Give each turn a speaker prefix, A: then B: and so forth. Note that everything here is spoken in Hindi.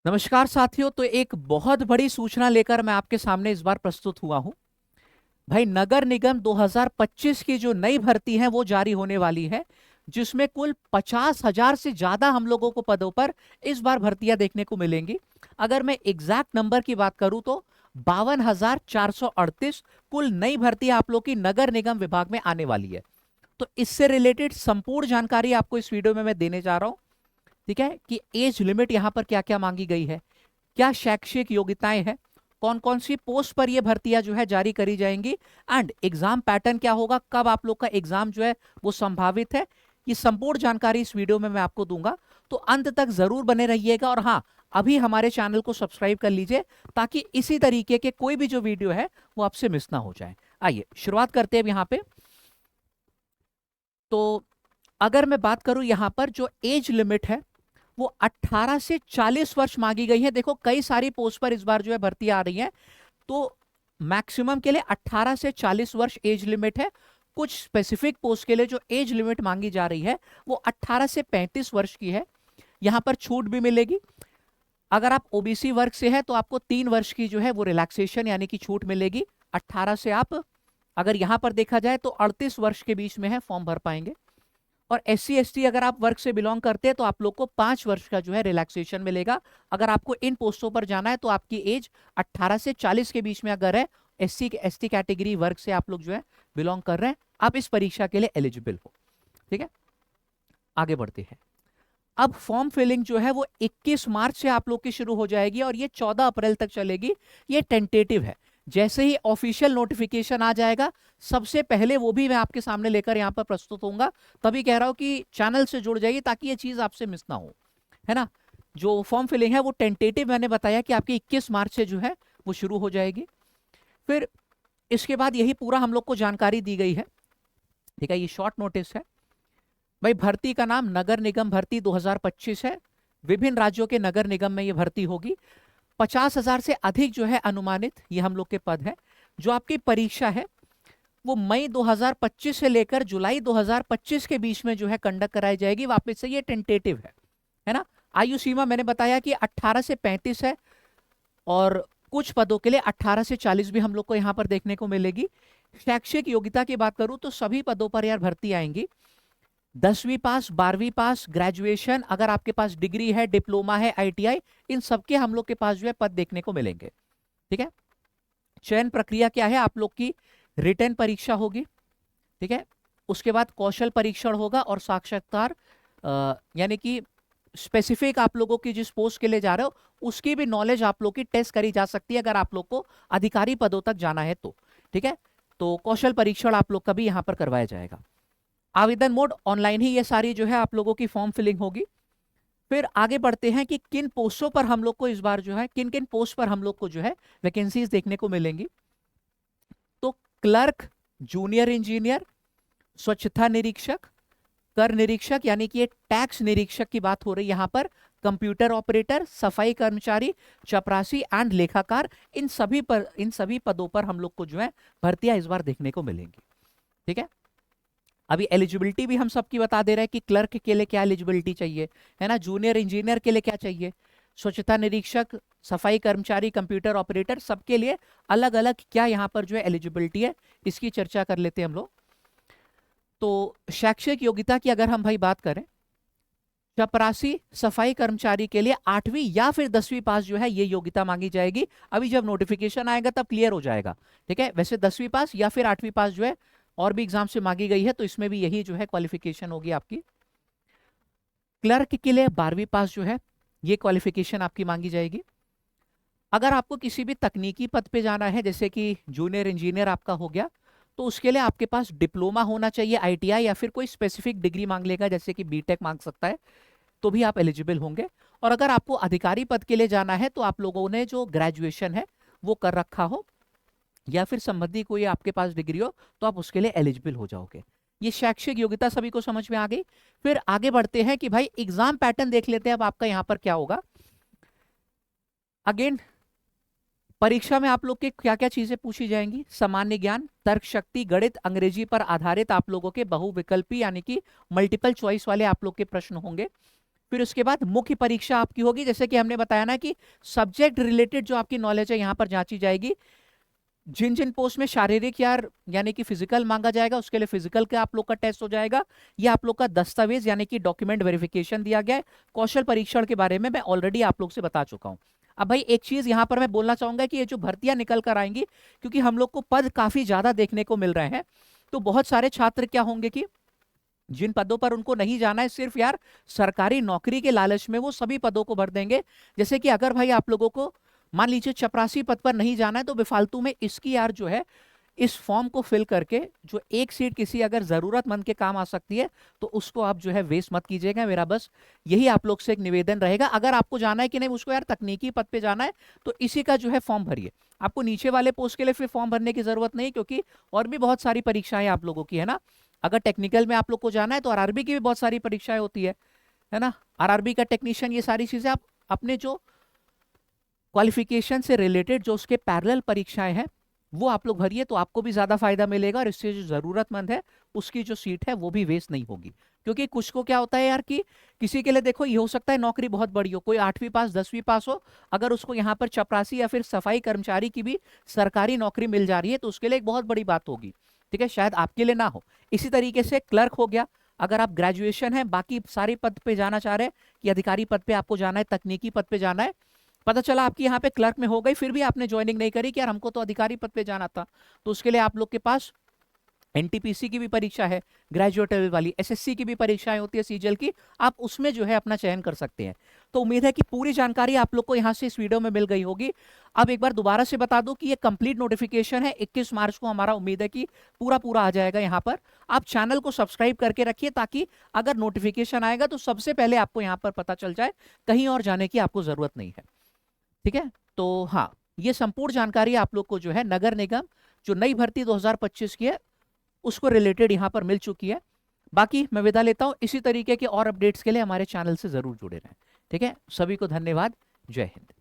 A: नमस्कार साथियों। तो एक बहुत बड़ी सूचना लेकर मैं आपके सामने इस बार प्रस्तुत हुआ हूं। भाई, नगर निगम 2025 की जो नई भर्ती है वो जारी होने वाली है, जिसमें कुल 50,000 से ज्यादा हम लोगों को पदों पर इस बार भर्तियां देखने को मिलेंगी। अगर मैं एग्जैक्ट नंबर की बात करूं तो 52,438 कुल नई भर्ती आप लोग की नगर निगम विभाग में आने वाली है। तो इससे रिलेटेड संपूर्ण जानकारी आपको इस वीडियो में मैं देने जा रहा हूं। ठीक है, कि एज लिमिट यहां पर क्या क्या मांगी गई है, क्या शैक्षिक योग्यताएं हैं, कौन कौन सी पोस्ट पर ये भर्तियां जो है जारी करी जाएंगी, एंड एग्जाम पैटर्न क्या होगा, कब आप लोग का एग्जाम जो है वो संभावित है। ये संपूर्ण जानकारी इस वीडियो में मैं आपको दूंगा, तो अंत तक जरूर बने रहिएगा। और हाँ, अभी हमारे चैनल को सब्सक्राइब कर लीजिए ताकि इसी तरीके के कोई भी जो वीडियो है वो आपसे मिस ना हो जाए। आइए शुरुआत करते हैं अब यहाँ पे। तो अगर मैं बात करूं यहाँ पर जो एज लिमिट है वो 18 से 40 वर्ष मांगी गई है। देखो, कई सारी पोस्ट पर इस बार जो है भर्ती आ रही है, तो मैक्सिमम के लिए 18 से 40 वर्ष एज लिमिट है। कुछ स्पेसिफिक पोस्ट के लिए जो एज लिमिट मांगी जा रही है वो 18 से 35 वर्ष की है। यहां पर छूट भी मिलेगी। अगर आप ओबीसी वर्ग से है तो आपको 3 वर्ष की जो है वो रिलैक्सेशन यानी कि छूट मिलेगी। 18 से आप, अगर यहां पर देखा जाए तो 38 वर्ष के बीच में है, फॉर्म भर पाएंगे। और SC ST अगर आप वर्ग से बिलोंग करते हैं तो आप लोग को 5 वर्ष का जो है रिलैक्सेशन मिलेगा। अगर आपको इन पोस्टों पर जाना है तो आपकी एज 18 से 40 के बीच में अगर है, SC ST कैटेगरी वर्ग से आप लोग जो है बिलोंग कर रहे हैं, आप इस परीक्षा के लिए एलिजिबल हो। ठीक है, आगे बढ़ते हैं। अब फॉर्म फिलिंग जो है वो 21 मार्च से आप लोग की शुरू हो जाएगी और ये 14 अप्रैल तक चलेगी। ये टेंटेटिव है। जैसे ही ऑफिशियल नोटिफिकेशन आ जाएगा, सबसे पहले वो भी मैं आपके सामने लेकर यहां पर प्रस्तुत होऊंगा। तभी कह रहा हूं कि चैनल से जुड़ जाइए ताकि ये चीज आपसे मिस ना हो, है ना। जो फॉर्म फिलिंग है वो टेंटेटिव, मैंने बताया कि आपकी 21 मार्च से जो है वो शुरू हो जाएगी। फिर इसके बाद यही पूरा हम लोग को जानकारी दी गई है। ठीक है, ये शॉर्ट नोटिस है। भाई, भर्ती का नाम नगर निगम भर्ती 2025 है। विभिन्न राज्यों के नगर निगम में ये भर्ती होगी। 50,000 से अधिक जो है अनुमानित ये हम लोग के पद है। जो आपकी परीक्षा है वो मई 2025 से लेकर जुलाई 2025 के बीच में जो है कंडक्ट कराई जाएगी। वापस से ये टेंटेटिव है ना। आयु सीमा मैंने बताया कि 18 से 35 है, और कुछ पदों के लिए 18 से 40 भी हम लोग को यहाँ पर देखने को मिलेगी। शैक्षिक योग्यता की बात करूं तो सभी पदों पर यार भर्ती आएंगी। 10वीं पास, 12वीं पास, ग्रेजुएशन, अगर आपके पास डिग्री है, डिप्लोमा है, ITI, इन सबके हम लोग के पास जो है पद देखने को मिलेंगे। ठीक है, चयन प्रक्रिया क्या है, आप लोग की रिटन परीक्षा होगी। ठीक है, उसके बाद कौशल परीक्षण होगा और साक्षात्कार, यानी कि स्पेसिफिक आप लोगों की जिस पोस्ट के लिए जा रहे हो उसकी भी नॉलेज आप लोग की टेस्ट करी जा सकती है अगर आप लोग को अधिकारी पदों तक जाना है तो। ठीक है, तो कौशल परीक्षण आप लोग का भी यहां पर करवाया जाएगा। आवेदन मोड ऑनलाइन ही ये सारी जो है आप लोगों की फॉर्म फिलिंग होगी। फिर आगे बढ़ते हैं कि किन पोस्टों पर हम लोग को इस बार जो है, किन किन पोस्ट पर हम लोग को जो है वैकेंसीज देखने को मिलेंगी। तो क्लर्क, जूनियर इंजीनियर, स्वच्छता निरीक्षक, कर निरीक्षक यानी कि ये टैक्स निरीक्षक की बात हो रही है यहाँ पर, कंप्यूटर ऑपरेटर, सफाई कर्मचारी, चपरासी एंड लेखाकार, इन सभी पदों पर हम लोग को जो है भर्तियां इस बार देखने को मिलेंगी। ठीक है, अभी एलिजिबिलिटी भी हम सबकी बता दे रहे हैं कि क्लर्क के लिए क्या एलिजिबिलिटी चाहिए, है ना, जूनियर इंजीनियर के लिए क्या चाहिए, स्वच्छता निरीक्षक, सफाई कर्मचारी, कंप्यूटर ऑपरेटर, सबके लिए अलग अलग क्या यहाँ पर जो है एलिजिबिलिटी है, इसकी चर्चा कर लेते हैं हम लोग। तो शैक्षिक योग्यता की अगर हम भाई बात करें, चपरासी सफाई कर्मचारी के लिए 8वीं या फिर 10वीं पास जो है ये योग्यता मांगी जाएगी। अभी जब नोटिफिकेशन आएगा तब क्लियर हो जाएगा। ठीक है, वैसे 10वीं पास या फिर 8वीं पास जो है और भी एग्जाम से मांगी गई है, तो इसमें भी यही जो है क्वालिफिकेशन होगी आपकी। क्लर्क के लिए 12वीं पास जो है ये क्वालिफिकेशन आपकी मांगी जाएगी। अगर आपको किसी भी तकनीकी पद पे जाना है, जैसे कि जूनियर इंजीनियर आपका हो गया, तो उसके लिए आपके पास डिप्लोमा होना चाहिए, ITI या फिर कोई स्पेसिफिक डिग्री मांग लेगा, जैसे कि बीटेक मांग सकता है, तो भी आप एलिजिबल होंगे। और अगर आपको अधिकारी पद के लिए जाना है तो आप लोगों ने जो ग्रेजुएशन है वो कर रखा हो या फिर संबंधी कोई आपके पास डिग्री हो तो आप उसके लिए एलिजिबल हो जाओगे। ये शैक्षिक योग्यता सभी को समझ में आ गई। फिर आगे बढ़ते हैं कि भाई एग्जाम पैटर्न देख लेते हैं अब आपका यहाँ पर क्या होगा। अगेन, परीक्षा में आप लोग के क्या क्या चीजें पूछी जाएंगी, सामान्य ज्ञान, तर्क शक्ति, गणित, अंग्रेजी पर आधारित आप लोगों के बहुविकल्पी यानी कि मल्टीपल चॉइस वाले आप लोग के प्रश्न होंगे। फिर उसके बाद मुख्य परीक्षा आपकी होगी, जैसे कि हमने बताया ना कि सब्जेक्ट रिलेटेड जो आपकी नॉलेज है यहाँ पर जांची जाएगी। जिन जिन पोस्ट में शारीरिक यानी कि फिजिकल मांगा जाएगा उसके लिए फिजिकल का आप लोग का टेस्ट हो जाएगा। ये आप लोग का दस्तावेज यानी कि डॉक्यूमेंट वेरिफिकेशन दिया गया है। कौशल परीक्षण के बारे में मैं ऑलरेडी आप लोग से बता चुका हूं। अब भाई एक चीज यहां पर मैं बोलना चाहूंगा कि ये जो भर्तियां निकल कर आएंगी, क्योंकि हम लोग को पद काफी ज्यादा देखने को मिल रहे हैं, तो बहुत सारे छात्र क्या होंगे कि जिन पदों पर उनको नहीं जाना है, सिर्फ सरकारी नौकरी के लालच में वो सभी पदों को भर देंगे। जैसे कि अगर भाई आप लोगों को मान लीजिए चपरासी पद पर नहीं जाना है, तो बेफालतू में इसकी जो है इस फॉर्म को फिल करके जो एक सीट किसी अगर जरूरतमंद के काम आ सकती है तो उसको आप जो है वेस्ट मत कीजिएगा। मेरा बस यही आप लोग से एक निवेदन रहेगा। अगर आपको जाना है कि नहीं उसको तकनीकी पद पे जाना है तो इसी का जो है फॉर्म भरिए। आपको नीचे वाले पोस्ट के लिए फिर फॉर्म भरने की जरूरत नहीं, क्योंकि और भी बहुत सारी परीक्षाएं आप लोगों की है ना। अगर टेक्निकल में आप लोग को जाना है तो आरआरबी की भी बहुत सारी परीक्षाएं होती है ना। आरआरबी का टेक्नीशियन, ये सारी चीजें आप अपने जो क्वालिफिकेशन से रिलेटेड जो उसके पैरेलल परीक्षाएं हैं वो आप लोग भरिए, तो आपको भी ज्यादा फायदा मिलेगा और इससे जो जरूरतमंद है उसकी जो सीट है वो भी वेस्ट नहीं होगी। क्योंकि कुछ को क्या होता है यार कि किसी के लिए देखो ये हो सकता है नौकरी बहुत बड़ी हो, कोई 8वीं पास 10वीं पास हो, अगर उसको यहाँ पर चपरासी या फिर सफाई कर्मचारी की भी सरकारी नौकरी मिल जा रही है तो उसके लिए एक बहुत बड़ी बात होगी। ठीक है, शायद आपके लिए ना हो। इसी तरीके से क्लर्क हो गया, अगर आप ग्रेजुएशन है बाकी सारे पद पे जाना चाह रहे हैं कि अधिकारी पद पे आपको जाना है, तकनीकी पद पे जाना है, पता चला आपकी यहाँ पे क्लर्क में हो गई फिर भी आपने ज्वाइनिंग नहीं करी कि यार हमको तो अधिकारी पद पे जाना था, तो उसके लिए आप लोग के पास एनटीपीसी की भी परीक्षा है, ग्रेजुएट लेवल वाली, एसएससी की भी परीक्षाएं होती है सीजीएल की, आप उसमें जो है अपना चयन कर सकते हैं। तो उम्मीद है कि पूरी जानकारी आप लोग को यहाँ से इस वीडियो में मिल गई होगी। अब एक बार दोबारा से बता दूं कि ये कंप्लीट नोटिफिकेशन है, 21 मार्च को हमारा उम्मीद है कि पूरा पूरा आ जाएगा यहाँ पर। आप चैनल को सब्सक्राइब करके रखिए ताकि अगर नोटिफिकेशन आएगा तो सबसे पहले आपको यहाँ पर पता चल जाए, कहीं और जाने की आपको जरूरत नहीं है। ठीक है, तो हाँ, ये संपूर्ण जानकारी आप लोग को जो है नगर निगम जो नई भर्ती 2025 की है उसको रिलेटेड यहाँ पर मिल चुकी है। बाकी मैं विदा लेता हूँ, इसी तरीके के और अपडेट्स के लिए हमारे चैनल से जरूर जुड़े रहें। ठीक है, सभी को धन्यवाद, जय हिंद।